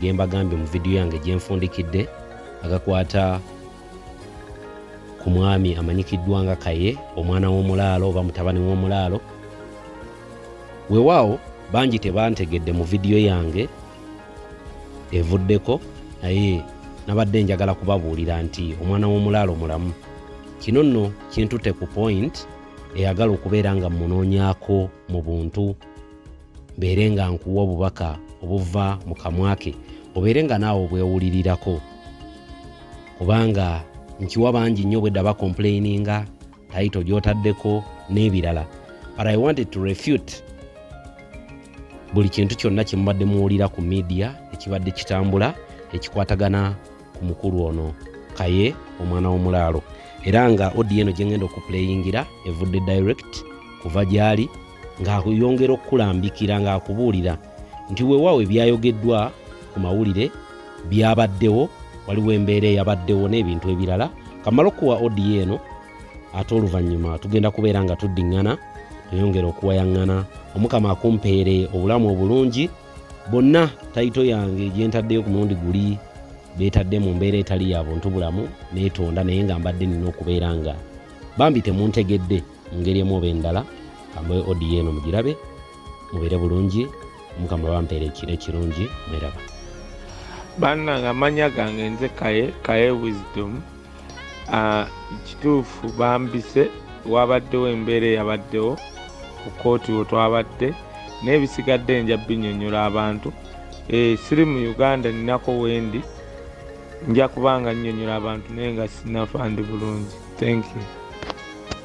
gemba gambye mu video yange gyenfundikidde agakwata ku mwami amanyikiddwa nga Kaye omwana w'omulaalo oba mutabani w'omulaalo. Weewaawo bangi tebantegedde mu video yange evuddeko, naye nabadde njagala kubabuulira nti omwana w'omulaalo mulamu. Kino nno kintutte ku point eyagala okubeera nga munoonyaako mu buntu, mbeere nga nkuwa obubaka obuva mu kamwa ke, obeere nga naawe obwewulirirako, kubanga nkiwa bangi nnyo bwe daba complaininga title gy'otaddeko n'ebirala. But I wanted to refute buli kintu kyonna kye mubadde muwulira ku media ekibadde kitambula ekikwatagana ku mukulu ono Kaye omwana w'omulaalo. Era nga audio eno gye ngenda okuplayingira evudde direct kuva gyali ng'akuyongera okukulambikira ng'akubuulira nti weewaawo ebyayogeddwa ku mawulire byabaddewo, waliwo embeera eyabaddewo n'ebintu ebirala. Kamala okuwa audio eno ate oluvannyuma tugenda kubeera nga tuddiŋŋana tuyongera okuwayaŋŋana, Omukama akumpeere obulamu obulungi. Bonna title yange gye ntaddeyo ku mulundi guli beetadde mu mbeera etali ya buntu bulamu neetonda, naye nga mbadde nina okubeera nga bambi temuntegedde mu ngeri emu oba endala. Kamwe audio eno mugirabe, mubeere bulungi, Omukama bampeere ekiro ekirungi, mweraba. Bannange amanya gange nze Kaye Wisdom. Kituufu bambise, wabaddewo embeera eyabaddewo ku kooti we twabadde, n'ebisigadde nja binnyonnyola abantu. Siri mu Uganda, ninako wendi nja kubanga nnyonnyola abantu naye nga sinnafa ndi bulungi. Thank you.